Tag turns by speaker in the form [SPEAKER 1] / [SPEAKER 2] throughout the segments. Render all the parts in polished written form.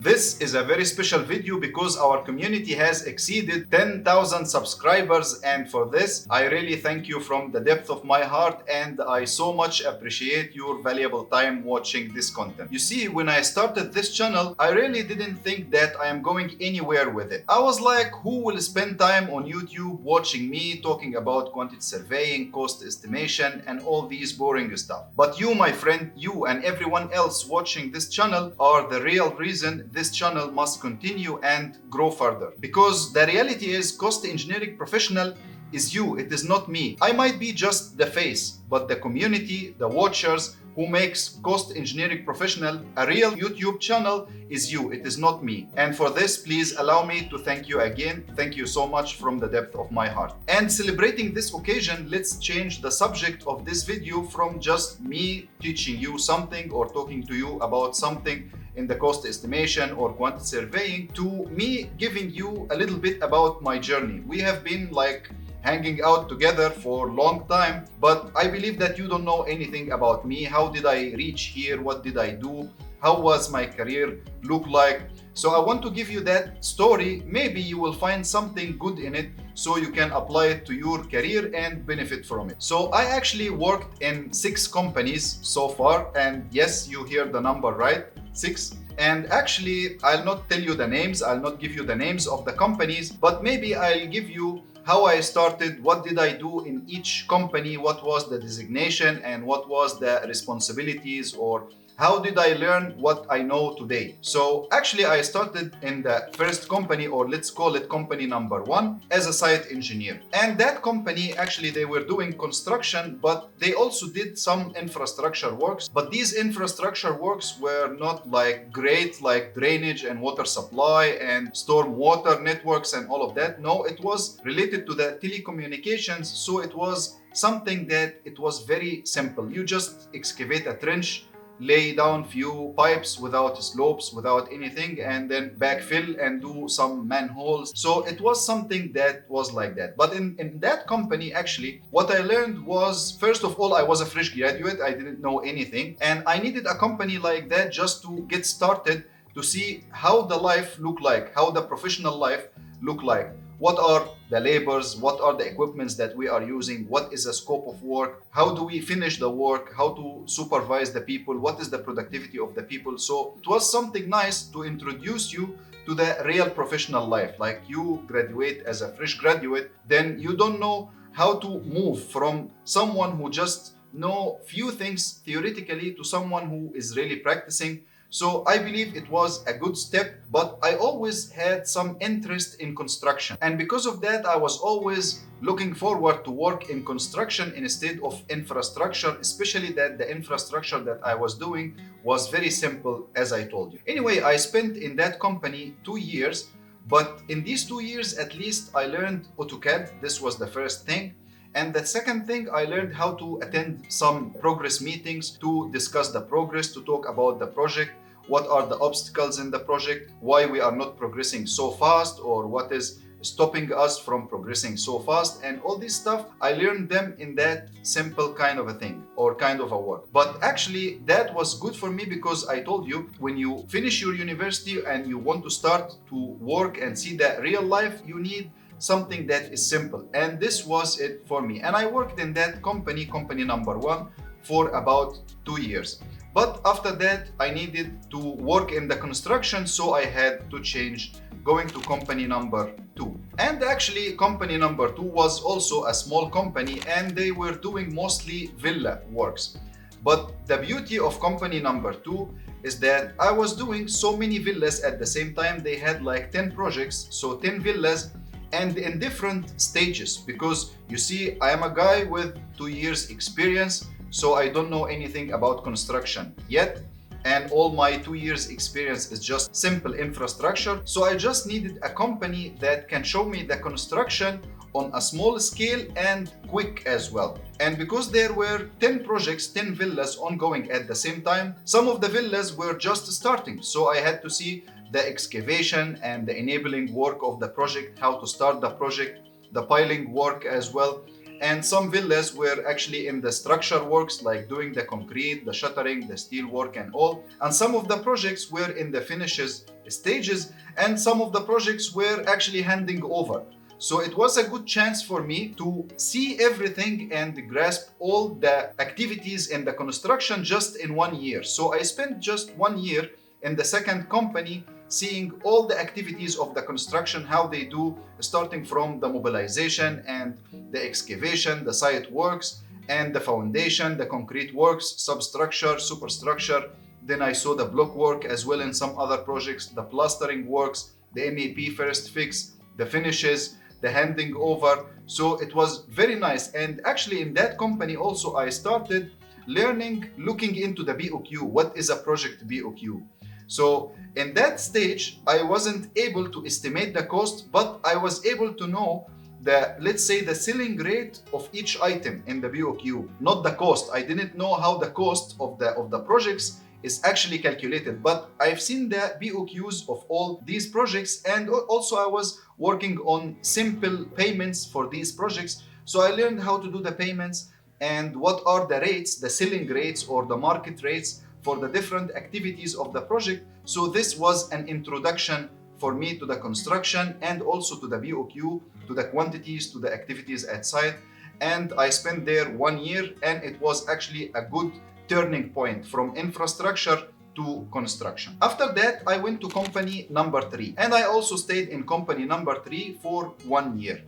[SPEAKER 1] This is a very special video because our community has exceeded 10,000 subscribers, and for this I really thank you from the depth of my heart, and I so much appreciate your valuable time watching this content. You see, when I started this channel, I really didn't think that I am going anywhere with it. I was like, who will spend time on YouTube watching me talking about quantity surveying, cost estimation, and all these boring stuff? But you, my friend, you and everyone else watching this channel are the real reason this channel must continue and grow further. Because the reality is, cost engineering professional is you, it is not me. I might be just the face, but the community, the watchers who makes cost engineering professional a real YouTube channel is you, it is not me. And for this, please allow me to thank you again. Thank you so much from the depth of my heart. And celebrating this occasion, let's change the subject of this video from just me teaching you something or talking to you about something in the cost estimation or quantity surveying to me giving you a little bit about my journey. We have been like hanging out together for a long time, but I believe that you don't know anything about me. How did I reach here? What did I do? How was my career look like? So I want to give you that story. Maybe you will find something good in it so you can apply it to your career and benefit from it. So I actually worked in 6 companies so far, and yes, you hear the number right, 6. And actually, I'll not tell you the names, I'll not give you the names of the companies, but maybe I'll give you how I started, what did I do in each company, what was the designation and what was the responsibilities, or how did I learn what I know today. So actually I started in the first company, or let's call it company number 1, as a site engineer. And that company, actually they were doing construction, but they also did some infrastructure works. But these infrastructure works were not like great, like drainage and water supply and storm water networks and all of that. No, it was related to the telecommunications. So it was something that it was very simple. You just excavate a trench, lay down few pipes without slopes, without anything, and then backfill and do some manholes. So it was something that was like that. But in that company, actually, what I learned was, first of all, I was a fresh graduate. I didn't know anything. And I needed a company like that just to get started, to see how the life look like, how the professional life look like. What are the labors? What are the equipments that we are using? What is the scope of work? How do we finish the work? How to supervise the people? What is the productivity of the people? So it was something nice to introduce you to the real professional life. Like you graduate as a fresh graduate, then you don't know how to move from someone who just know few things theoretically to someone who is really practicing. So I believe it was a good step, but I always had some interest in construction. And because of that, I was always looking forward to work in construction instead of infrastructure, especially that the infrastructure that I was doing was very simple, as I told you. Anyway, I spent in that company 2 years, but in these 2 years, at least I learned AutoCAD. This was the first thing. And the second thing, I learned how to attend some progress meetings to discuss the progress, to talk about the project, what are the obstacles in the project, why we are not progressing so fast, or what is stopping us from progressing so fast, and all this stuff. I learned them in that simple kind of a thing, or kind of a work. But actually that was good for me, because I told you, when you finish your university and you want to start to work and see the real life, you need something that is simple, and this was it for me. And I worked in that company, company number 1, for about 2 years. But after that, I needed to work in the construction, so I had to change, going to company number 2. And actually, company number 2 was also a small company, and they were doing mostly villa works. But the beauty of company number 2 is that I was doing so many villas at the same time. They had like 10 projects, so 10 villas, and in different stages, because you see, I am a guy with 2 years experience, so I don't know anything about construction yet, and all my 2 years experience is just simple infrastructure. So I just needed a company that can show me the construction on a small scale and quick as well. And because there were 10 projects, 10 villas ongoing at the same time, some of the villas were just starting, so I had to see the excavation and the enabling work of the project, how to start the project, the piling work as well. And some villas were actually in the structure works, like doing the concrete, the shuttering, the steel work and all. And some of the projects were in the finishes stages, and some of the projects were actually handing over. So it was a good chance for me to see everything and grasp all the activities in the construction just in 1 year. So I spent just 1 year in the second company seeing all the activities of the construction, how they do, starting from the mobilization and the excavation, the site works, and the foundation, the concrete works, substructure, superstructure. Then I saw the block work as well in some other projects, the plastering works, the MEP first fix, the finishes, the handing over. So it was very nice. And actually in that company also I started learning, looking into the BOQ. What is a project BOQ? So in that stage, I wasn't able to estimate the cost, but I was able to know the, let's say, the selling rate of each item in the BOQ, not the cost. I didn't know how the cost of the projects is actually calculated, but I've seen the BOQs of all these projects, and also I was working on simple payments for these projects. So I learned how to do the payments and what are the rates, the selling rates or the market rates for the different activities of the project. So this was an introduction for me to the construction and also to the BOQ, to the quantities, to the activities at site. And I spent there 1 year, and it was actually a good turning point from infrastructure to construction. After that, I went to company number 3, and I also stayed in company number 3 for 1 year.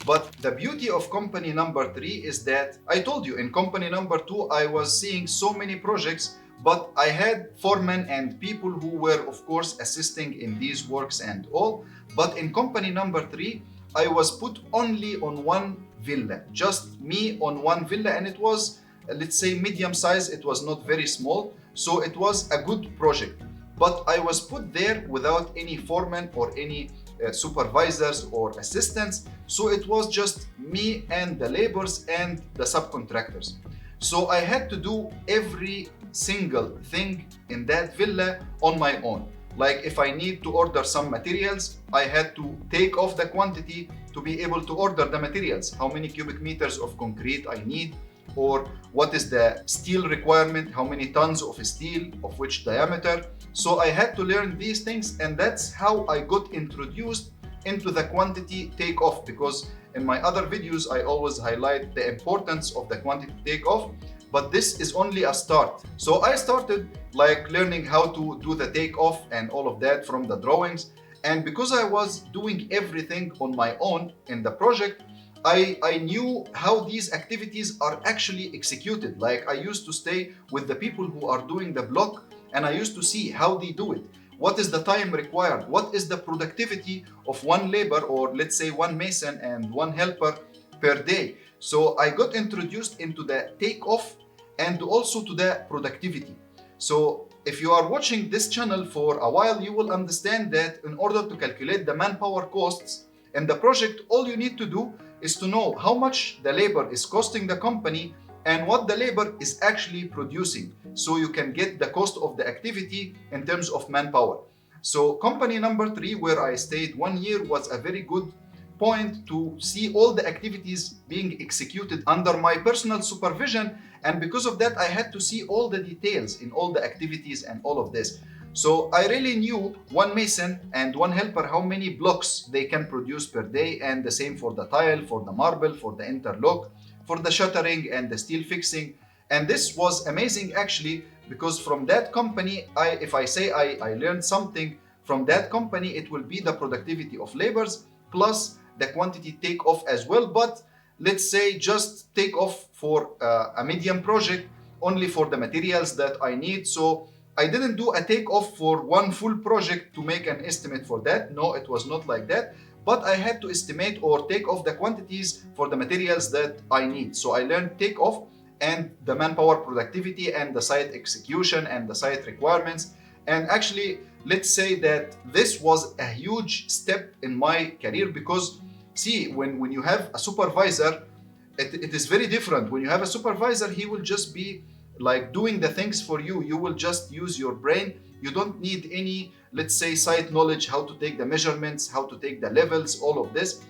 [SPEAKER 1] But the beauty of company number 3 is that I told you in company number 2, I was seeing so many projects, but I had foremen and people who were, of course, assisting in these works and all. But in company number 3, I was put only on one villa, just me on one villa, and it was, let's say, medium size. It was not very small, so it was a good project. But I was put there without any foreman or any supervisors or assistants, so it was just me and the laborers and the subcontractors. So I had to do every single thing in that villa on my own. Like if I need to order some materials, I had to take off the quantity to be able to order the materials, how many cubic meters of concrete I need, or what is the steel requirement, how many tons of steel, of which diameter. So I had to learn these things, and that's how I got introduced into the quantity takeoff, because in my other videos I always highlight the importance of the quantity takeoff, but this is only a start. So I started like learning how to do the takeoff and all of that from the drawings, and because I was doing everything on my own in the project, I knew how these activities are actually executed. Like I used to stay with the people who are doing the block, and I used to see how they do it. What is the time required? What is the productivity of one labor, or let's say one mason and one helper per day? So I got introduced into the takeoff and also to the productivity. So if you are watching this channel for a while, you will understand that in order to calculate the manpower costs in the project, all you need to do is to know how much the labor is costing the company and what the labor is actually producing, so you can get the cost of the activity in terms of manpower. So company number 3, where I stayed 1 year, was a very good point to see all the activities being executed under my personal supervision, and because of that I had to see all the details in all the activities and all of this. So I really knew one mason and one helper how many blocks they can produce per day, and the same for the tile, for the marble, for the interlock, for the shuttering and the steel fixing. And this was amazing actually, because from that company, if I say I learned something from that company, it will be the productivity of labors plus the quantity take off as well. But let's say just take off for a medium project, only for the materials that I need. So I didn't do a takeoff for one full project to make an estimate for that. No, it was not like that. But I had to estimate or take off the quantities for the materials that I need. So I learned takeoff and the manpower productivity and the site execution and the site requirements. And actually, let's say that this was a huge step in my career, because see, when you have a supervisor, it is very different. When you have a supervisor, he will just be like doing the things for you. You will just use your brain. You don't need any, let's say, site knowledge, how to take the measurements, how to take the levels, all of this.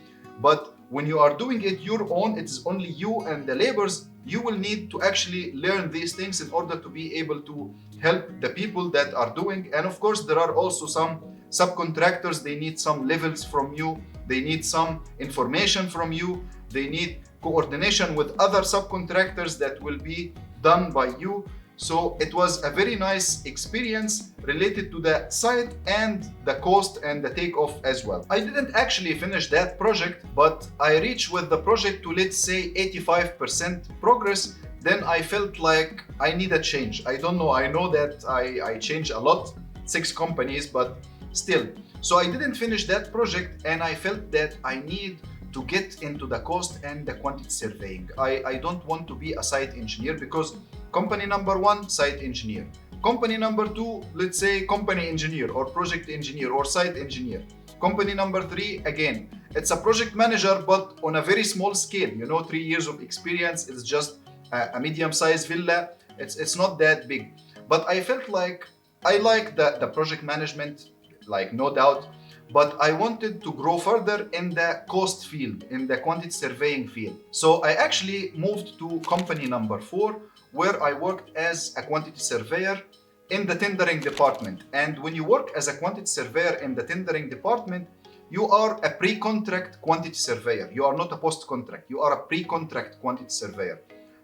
[SPEAKER 1] But when you are doing it your own, it is only you and the laborers, you will need to actually learn these things in order to be able to help the people that are doing. And of course, there are also some subcontractors, they need some levels from you, they need some information from you, they need coordination with other subcontractors that will be done by you. So it was a very nice experience related to the site and the cost and the takeoff as well. I didn't actually finish that project, but I reached with the project to, let's say, 85% progress. Then I felt like I need a change. I don't know, I know that I changed a lot, 6 companies, but still. So I didn't finish that project, and I felt that I need to get into the cost and the quantity surveying. I don't want to be a site engineer, because company number 1, site engineer. Company number 2, let's say company engineer or project engineer or site engineer. Company number 3, again, it's a project manager, but on a very small scale. You know, 3 years of experience, it's just a medium-sized villa. It's not that big. But I felt like I like the project management, like no doubt, but I wanted to grow further in the cost field, in the quantity surveying field. So I actually moved to company number 4, where I worked as a quantity surveyor in the tendering department. And when you work as a quantity surveyor in the tendering department, you are a pre-contract quantity surveyor. You are not a post-contract. You are a pre-contract quantity surveyor.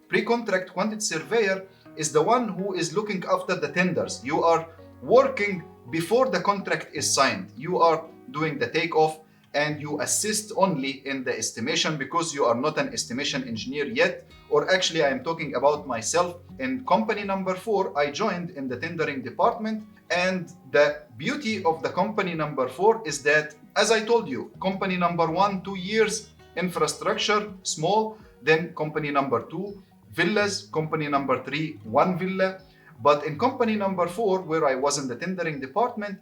[SPEAKER 1] Pre-contract quantity surveyor is the one who is looking after the tenders. You are working before the contract is signed. You are doing the takeoff, and you assist only in the estimation, because you are not an estimation engineer yet. Or actually, I am talking about myself. In company number 4, I joined in the tendering department, and the beauty of the company number 4 is that, as I told you, company number 1, 2 years, infrastructure, small, then company number 2, villas, company number 3, 1 villa. But in company number 4, where I was in the tendering department,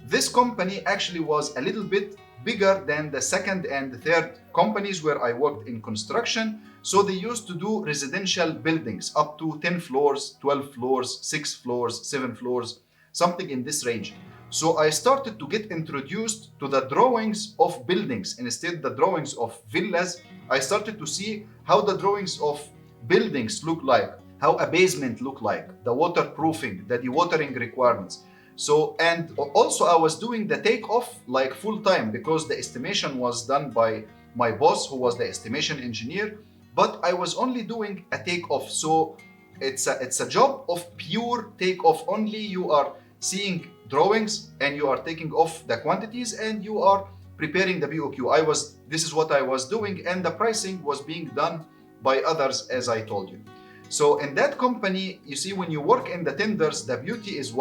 [SPEAKER 1] this company actually was a little bit bigger than the second and third companies where I worked in construction. So they used to do residential buildings up to 10 floors, 12 floors, 6 floors, 7 floors, something in this range. So I started to get introduced to the drawings of buildings. Instead the drawings of villas, I started to see how the drawings of buildings look like, how a basement look like, the waterproofing, the dewatering requirements. So, and also I was doing the takeoff like full time, because the estimation was done by my boss, who was the estimation engineer, but I was only doing a takeoff. So it's a job of pure takeoff only. You are seeing drawings and you are taking off the quantities and you are preparing the BOQ. This is what I was doing, and the pricing was being done by others, as I told you. So in that company, you see, when you work in the tenders, the beauty is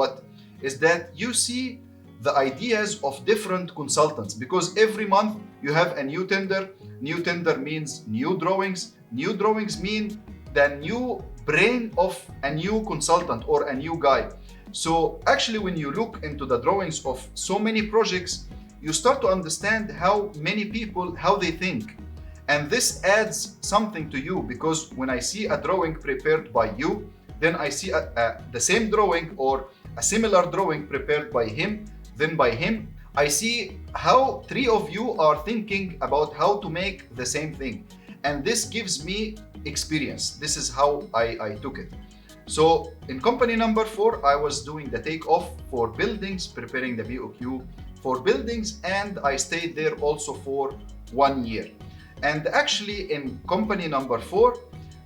[SPEAKER 1] that you see the ideas of different consultants, because every month you have a new tender. New tender means new drawings. New drawings mean the new brain of a new consultant or a new guy. So actually, when you look into the drawings of so many projects, you start to understand how many people, how they think. And this adds something to you, because when I see a drawing prepared by you, then I see the same drawing or a similar drawing prepared by him, then by him. I see how 3 of you are thinking about how to make the same thing. And this gives me experience. This is how I took it. So in company number 4, I was doing the takeoff for buildings, preparing the BOQ for buildings, and I stayed there also for 1 year. And actually in company number 4,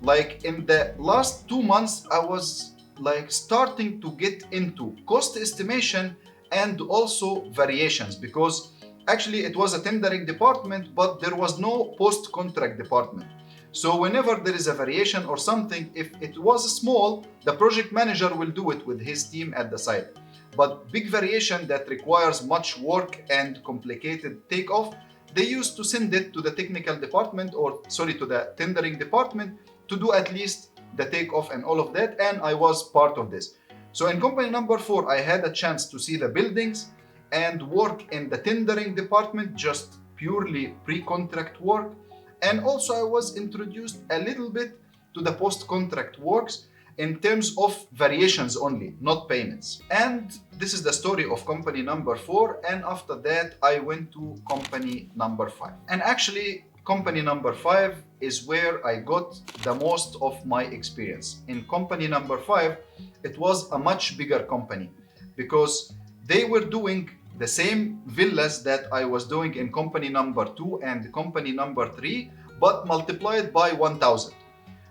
[SPEAKER 1] like in the last 2 months, I was like starting to get into cost estimation and also variations, because actually it was a tendering department, but there was no post-contract department. So whenever there is a variation or something, if it was small, the project manager will do it with his team at the site. But big variation that requires much work and complicated takeoff, they used to send it to the technical department, to the tendering department, to do at least the takeoff and all of that, and I was part of this. So in company number 4, I had a chance to see the buildings and work in the tendering department, just purely pre-contract work. And also I was introduced a little bit to the post-contract works in terms of variations only, not payments. And this is the story of company number 4. And after that, I went to company number 5. And actually, company number 5 is where I got the most of my experience. In company number 5, it was a much bigger company because they were doing the same villas that I was doing in company number 2 and company number 3, but multiplied by 1000.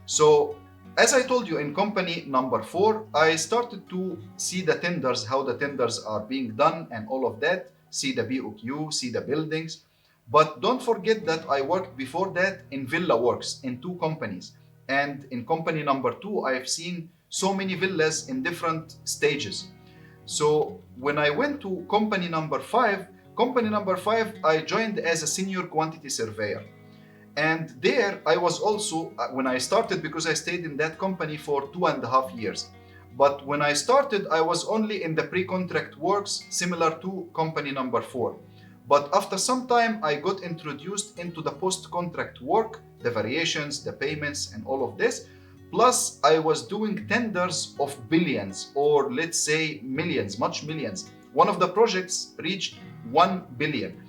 [SPEAKER 1] So as I told you, in company number 4, I started to see the tenders, how the tenders are being done and all of that, see the BOQ, see the buildings. But don't forget that I worked before that in Villa Works in 2 companies. And in company number 2, I've seen so many villas in different stages. So when I went to company number 5, I joined as a senior quantity surveyor. And there I was also, when I started, because I stayed in that company for 2.5 years. But when I started, I was only in the pre-contract works, similar to company number 4. But after some time, I got introduced into the post-contract work, the variations, the payments, and all of this. Plus, I was doing tenders of billions, or let's say millions, much millions. One of the projects reached 1 billion.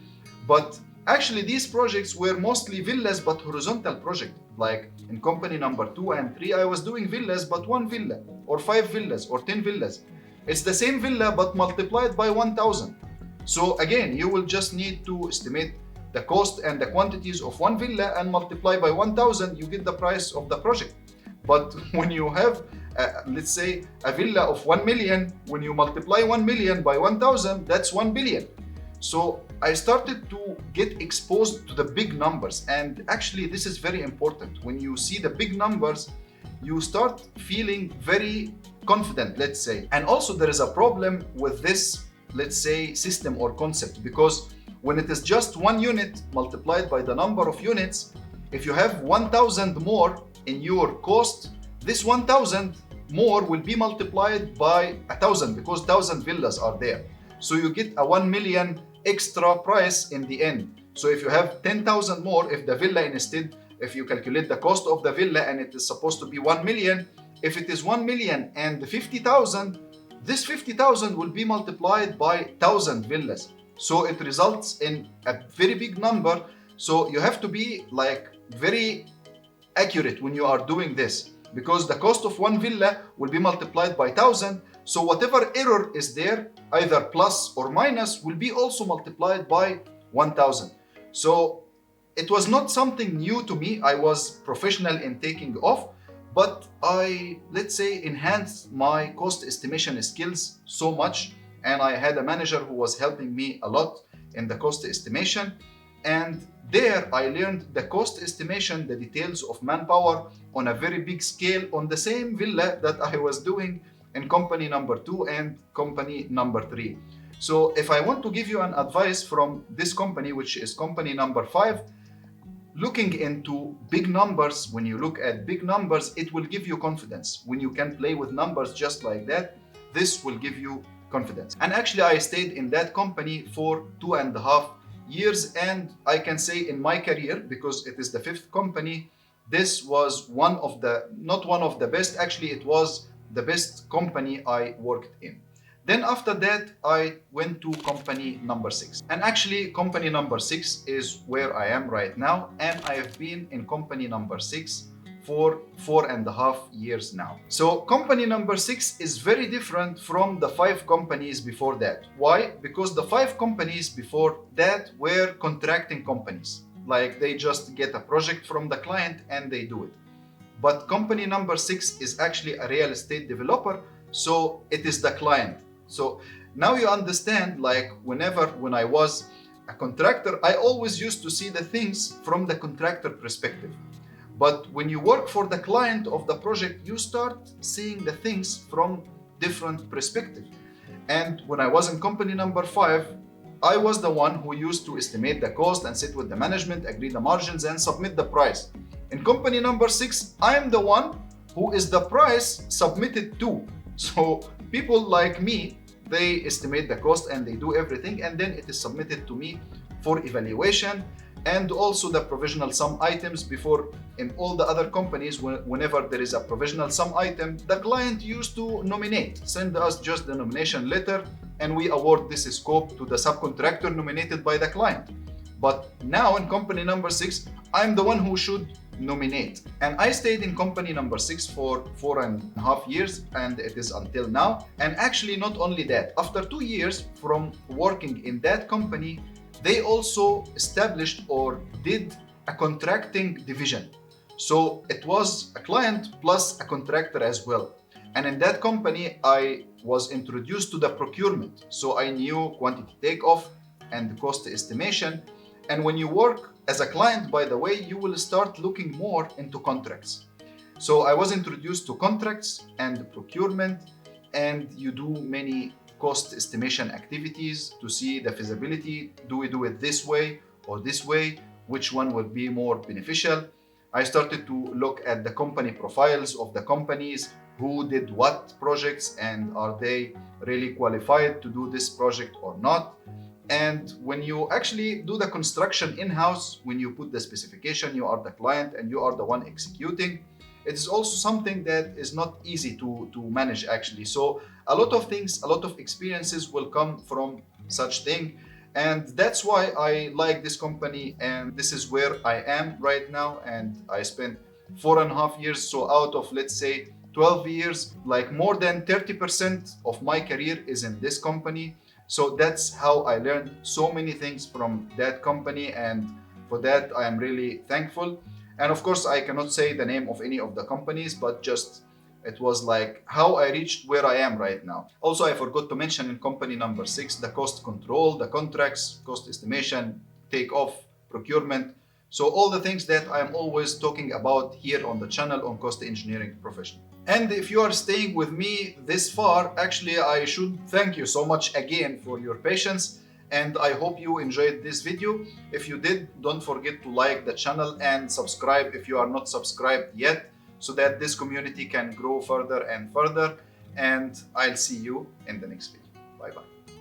[SPEAKER 1] But actually, these projects were mostly villas, but horizontal project. Like in company number 2 and 3, I was doing villas, but 1 villa, or 5 villas, or 10 villas. It's the same villa, but multiplied by 1000. So again, you will just need to estimate the cost and the quantities of 1 villa and multiply by 1000, you get the price of the project. But when you have, let's say, a villa of 1 million, when you multiply 1 million by 1000, that's 1 billion. So I started to get exposed to the big numbers. And actually, this is very important. When you see the big numbers, you start feeling very confident, let's say. And also there is a problem with this, let's say, system or concept, because when it is just 1 unit multiplied by the number of units, if you have 1000 more in your cost, this 1000 more will be multiplied by 1000 because 1000 villas are there. So you get a 1 million extra price in the end. So if you have 10,000 more, if the villa instead, if you calculate the cost of the villa and it is supposed to be 1 million, if it is 1 million and 50,000, this 50,000 will be multiplied by 1000 villas. So it results in a very big number. So you have to be like very accurate when you are doing this, because the cost of 1 villa will be multiplied by 1000. So whatever error is there, either plus or minus, will be also multiplied by 1000. So it was not something new to me. I was professional in taking off, but I, let's say, enhanced my cost estimation skills so much. And I had a manager who was helping me a lot in the cost estimation. And there I learned the cost estimation, the details of manpower on a very big scale on the same villa that I was doing in company number 2 and company number 3. So if I want to give you an advice from this company, which is company number 5, looking into big numbers, when you look at big numbers, it will give you confidence. When you can play with numbers just like that, this will give you confidence. And actually I stayed in that company for 2.5 years, and I can say in my career, because it is the 5th company, this was one of the, not one of the best, actually it was the best company I worked in. Then after that, I went to company number 6. And actually company number 6 is where I am right now. And I have been in company number 6 for 4.5 years now. So company number 6 is very different from the 5 companies before that. Why? Because the 5 companies before that were contracting companies. Like they just get a project from the client and they do it. But company number 6 is actually a real estate developer, so it is the client. So now you understand, like when I was a contractor, I always used to see the things from the contractor perspective. But when you work for the client of the project, you start seeing the things from different perspective. And when I was in company number 5, I was the one who used to estimate the cost and sit with the management, agree the margins and submit the price. In company number 6, I am the one who is the price submitted to. So people like me, they estimate the cost and they do everything, and then it is submitted to me for evaluation, and also the provisional sum items. Before, in all the other companies, whenever there is a provisional sum item, the client used to nominate, send us just the nomination letter, and we award this scope to the subcontractor nominated by the client. But now in company number 6, I'm the one who should nominate. And I stayed in company number 6 for 4.5 years, and it is until now. And actually, not only that, after 2 years from working in that company, they also established or did a contracting division. So it was a client plus a contractor as well. And in that company, I was introduced to the procurement. So I knew quantity takeoff and cost estimation. And when you work as a client, by the way, you will start looking more into contracts. So I was introduced to contracts and procurement, and you do many cost estimation activities to see the feasibility. Do we do it this way or this way? Which one would be more beneficial? I started to look at the company profiles of the companies, who did what projects, and are they really qualified to do this project or not. And when you actually do the construction in-house, when you put the specification, you are the client and you are the one executing. It is also something that is not easy to manage actually. So a lot of things, a lot of experiences will come from such thing. And that's why I like this company, and this is where I am right now. And I spent 4.5 years. So out of, let's say, 12 years, like more than 30% of my career is in this company. So that's how I learned so many things from that company, and for that I am really thankful. And of course, I cannot say the name of any of the companies, but just it was like how I reached where I am right now. Also, I forgot to mention in company number 6, the cost control, the contracts, cost estimation, takeoff, procurement. So all the things that I'm always talking about here on the channel on Cost Engineering Professional. And if you are staying with me this far, actually I should thank you so much again for your patience, and I hope you enjoyed this video. If you did, don't forget to like the channel and subscribe if you are not subscribed yet, so that this community can grow further and further. And I'll see you in the next video. Bye bye.